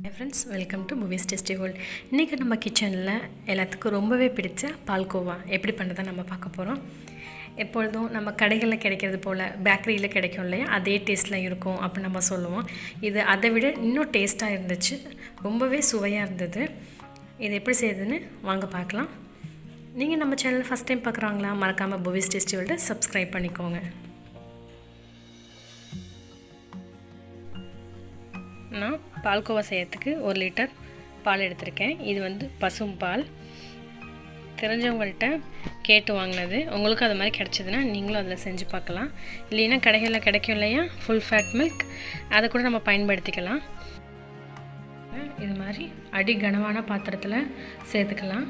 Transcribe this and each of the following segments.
Hi friends, welcome to Buvis Tasty World. இன்றைக்கி நம்ம கிச்சனில் எல்லாத்துக்கும் ரொம்பவே பிடிச்ச பால்கோவா எப்படி பண்ணுறதை நம்ம பார்க்க போகிறோம். எப்பொழுதும் நம்ம கடைகளில் கிடைக்கிறது போல் பேக்கரியில் கிடைக்கும் இல்லையா, அதே டேஸ்ட்டில் இருக்கும் அப்படின்னு நம்ம சொல்லுவோம். இது அதை விட இன்னும் டேஸ்ட்டாக இருந்துச்சு, ரொம்பவே சுவையாக இருந்தது. இது எப்படி செய்யுதுன்னு வாங்க பார்க்கலாம். நீங்கள் நம்ம சேனல் ஃபஸ்ட் டைம் பார்க்குறாங்களா, மறக்காமல் Buvis Tasty World சப்ஸ்கிரைப் பண்ணிக்கோங்க. நான் பால்கோவா செய்யறதுக்கு 1 லிட்டர் பால் எடுத்திருக்கேன். இது வந்து பசும் பால். தெரிஞ்சவங்கள்ட்ட கேட்டு வாங்கினது. உங்களுக்கு அது மாதிரி கிடச்சிதுன்னா நீங்களும் அதில் செஞ்சு பார்க்கலாம். இல்லைன்னா கடைகளில் கிடைக்கும் இல்லையா, ஃபுல் ஃபேட் மில்க், அதை கூட நம்ம பயன்படுத்திக்கலாம். இது மாதிரி அடி கனமான பாத்திரத்தில் சேர்த்துக்கலாம்.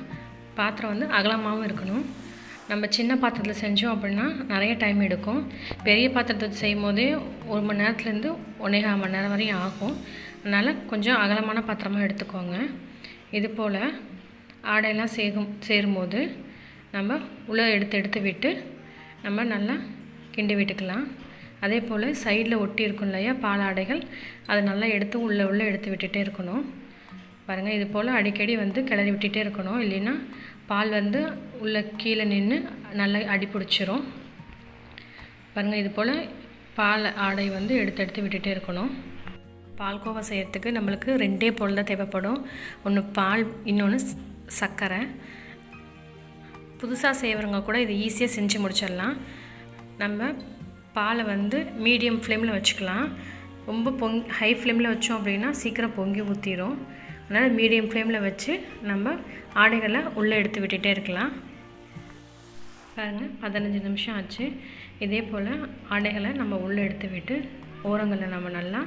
பாத்திரம் வந்து அகலமாகவும் இருக்கணும். நம்ம சின்ன பாத்திரத்தில் செஞ்சோம் அப்படின்னா நிறைய டைம் எடுக்கும். பெரிய பாத்திரத்தை செய்யும் போதே 1 மணி நேரத்துலேருந்து 1.25 மணி நேரம் வரையும் ஆகும். அதனால் கொஞ்சம் அகலமான பாத்திரமாக எடுத்துக்கோங்க. இது போல் ஆடையெல்லாம் சேரும்போது நம்ம உள்ளே எடுத்து விட்டு நம்ம நல்லா கிண்டி விட்டுக்கலாம். அதே போல் சைடில் ஒட்டி இருக்கும் இல்லையா பால் ஆடைகள், அதை நல்லா எடுத்து உள்ளே எடுத்து விட்டுட்டே இருக்கணும். பாருங்கள், இது போல் அடிக்கடி வந்து கிளறி விட்டுட்டே இருக்கணும். இல்லைன்னா பால் வந்து உள்ள கீழே நின்று நல்லா அடி பிடிச்சிரும். பாருங்கள், இது போல் பால் ஆடை வந்து எடுத்து விட்டுட்டே இருக்கணும். பால்கோவா செய்கிறதுக்கு நம்மளுக்கு 2 பொருள் தான் தேவைப்படும். ஒன்று பால், இன்னொன்று சர்க்கரை. புதுசாக செய்கிறவங்க கூட இது ஈஸியாக செஞ்சு முடிச்சிடலாம். நம்ம பாலை வந்து மீடியம் ஃப்ளேமில் வச்சுக்கலாம். ரொம்ப ஹை ஃப்ளேமில் வச்சோம் அப்படின்னா சீக்கிரம் பொங்கி ஊற்றிடும். அதனால் மீடியம் ஃப்ளேமில் வச்சு நம்ம ஆடைகளை உள்ளே எடுத்து விட்டுட்டே இருக்கலாம். பாருங்கள், 15 நிமிஷம் ஆச்சு. இதே போல் ஆடைகளை நம்ம உள்ளே எடுத்து விட்டு ஓரங்களை நம்ம நல்லா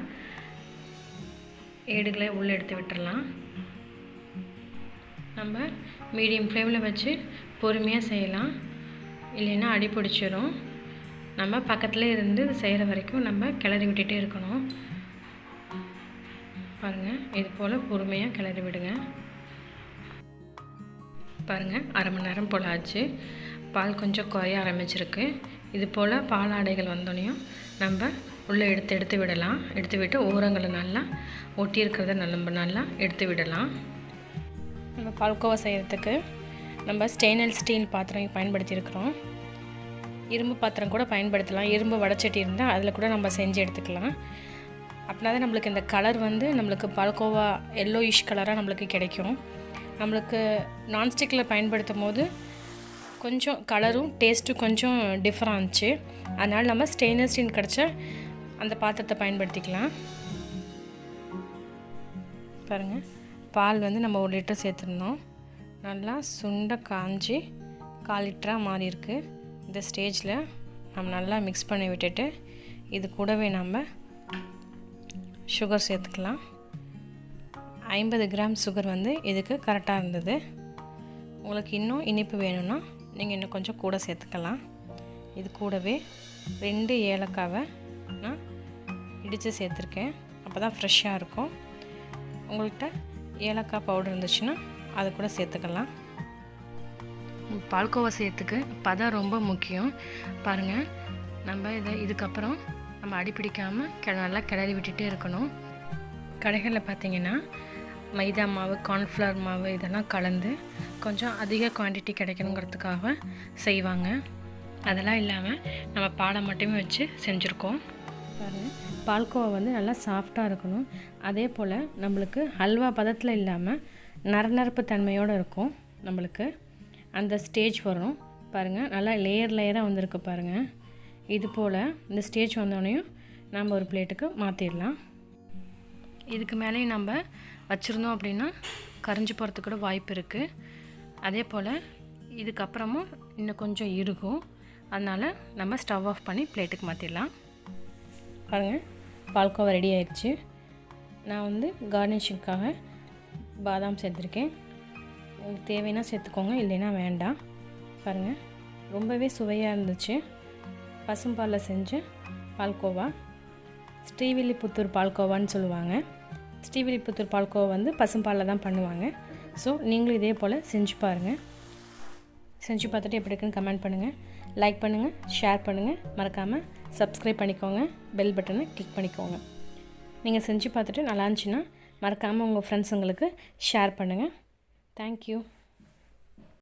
ஏடுகளை உள்ளே எடுத்து விட்டுடலாம். நம்ம மீடியம் ஃப்ளேமில் வச்சு பொறுமையாக செய்யலாம், இல்லைன்னா அடி பிடிச்சிரும். நம்ம பக்கத்தில் இருந்து செய்கிற வரைக்கும் நம்ம கிளறி விட்டுட்டே இருக்கணும். பாருங்கள், இது போல் பொறுமையாக கிளறி விடுங்க. பாருங்கள், 1/2 மணி நேரம் போல் ஆச்சு. பால் கொஞ்சம் குறைய ஆரம்பிச்சிருக்கு. இது போல் பால் ஆடைகள் வந்தோடனையும் நம்ம உள்ளே எடுத்து விடலாம். எடுத்து விட்டு ஓரங்களை நல்லா ஒட்டி இருக்கிறத நம்ம நல்லா எடுத்து விடலாம். நம்ம பால்கோவா செய்கிறதுக்கு நம்ம ஸ்டெயின்லெஸ் ஸ்டீல் பாத்திரம் பயன்படுத்தியிருக்கிறோம். இரும்பு பாத்திரம் கூட பயன்படுத்தலாம். இரும்பு வடைச்சட்டி இருந்தால் அதில் கூட நம்ம செஞ்சு எடுத்துக்கலாம். அப்படின்னா தான் நம்மளுக்கு இந்த கலர் வந்து நம்மளுக்கு பால்கோவா எல்லோயிஷ் கலராக நம்மளுக்கு கிடைக்கும். நம்மளுக்கு நான்ஸ்டிக்கில் பயன்படுத்தும் போது கொஞ்சம் கலரும் டேஸ்ட்டும் கொஞ்சம் டிஃப்ரெண்ட் ஆச்சு. அதனால் நம்ம ஸ்டெயின்லெஸ் ஸ்டீல் கிடச்ச அந்த பாத்திரத்தை பயன்படுத்திக்கலாம். பாருங்கள், பால் வந்து நம்ம 1 லிட்டர் சேர்த்துருந்தோம். நல்லா சுண்ட காஞ்சி 1/4 லிட்டராக மாறி இருக்குது. இந்த ஸ்டேஜில் நம்ம நல்லா மிக்ஸ் பண்ணி விட்டுட்டு இது கூடவே நம்ம சுகர் சேர்த்துக்கலாம். 50 கிராம் சுகர் வந்து இதுக்கு கரெக்டாக இருந்தது. உங்களுக்கு இன்னும் இனிப்பு வேணும்னா நீங்கள் இன்னும் கொஞ்சம் கூட சேர்த்துக்கலாம். இது கூடவே 2 ஏலக்காவை நான் இடித்து சேர்த்துருக்கேன். அப்போ தான் ஃப்ரெஷ்ஷாக இருக்கும். உங்கள்கிட்ட ஏலக்காய் பவுடர் இருந்துச்சுன்னா அதை கூட சேர்த்துக்கலாம். பால்கோவா செய்யறதுக்கு பதம் ரொம்ப முக்கியம். பாருங்கள், நம்ம இதுக்கப்புறம் நம்ம அடிப்பிடிக்காமல் நல்லா கிளறி விட்டுட்டே இருக்கணும். கடைகளில் பார்த்திங்கன்னா மைதா மாவு, கார்ன்ஃப்ளவர் மாவு இதெல்லாம் கலந்து கொஞ்சம் அதிக குவான்டிட்டி கிடைக்கணுங்கிறதுக்காக செய்வாங்க. அதெல்லாம் இல்லாமல் நம்ம பாலை மட்டுமே வச்சு செஞ்சுருக்கோம். பாருங்கள், பால்கோவா வந்து நல்லா சாஃப்டாக இருக்கணும். அதே போல் நம்மளுக்கு ஹல்வா பதத்தில் இல்லாமல் நரநரப்பு தன்மையோடு இருக்கும். நம்மளுக்கு அந்த ஸ்டேஜ் வரணும். பாருங்கள், நல்லா லேயராக வந்திருக்கு. பாருங்கள், இது போல் இந்த ஸ்டேஜ் வந்தோடனையும் நம்ம ஒரு பிளேட்டுக்கு மாற்றிடலாம். இதுக்கு மேலேயும் நம்ம வச்சுருந்தோம் அப்படின்னா கரைஞ்சி போகிறதுக்கு கூட வாய்ப்பு இருக்குது. அதே போல் இதுக்கப்புறமும் இன்னும் கொஞ்சம் இருக்கும். அதனால் நம்ம ஸ்டவ் ஆஃப் பண்ணி பிளேட்டுக்கு மாற்றிடலாம். பாருங்கள், பால்கோவா ரெடி ஆயிடுச்சு. நான் வந்து கார்னிஷிங்காக பாதாம் சேர்த்துருக்கேன். உங்களுக்கு தேவைன்னா சேர்த்துக்கோங்க, இல்லைன்னா வேண்டாம். பாருங்கள், ரொம்பவே சுவையாக இருந்துச்சு. பசும்பாலில் செஞ்ச பால்கோவா, ஸ்ரீவில்லிபுத்தூர் பால்கோவான்னு சொல்லுவாங்க. ஸ்ரீவில்லிபுத்தூர் பால்கோவா வந்து பசும்பாலில் தான் பண்ணுவாங்க. ஸோ நீங்களும் இதே போல் செஞ்சு பாருங்கள். செஞ்சு பார்த்துட்டு எப்படி இருக்குன்னு கமெண்ட் பண்ணுங்கள், லைக் பண்ணுங்கள், ஷேர் பண்ணுங்கள். மறக்காமல் சப்ஸ்கிரைப் பண்ணிக்கோங்க, பெல் பட்டனை கிளிக் பண்ணிக்கோங்க. நீங்கள் செஞ்சு பார்த்துட்டு நல்லா இருந்துச்சுன்னா மறக்காமல் உங்கள் ஃப்ரெண்ட்ஸுங்களுக்கு ஷேர் பண்ணுங்கள். தேங்க்யூ.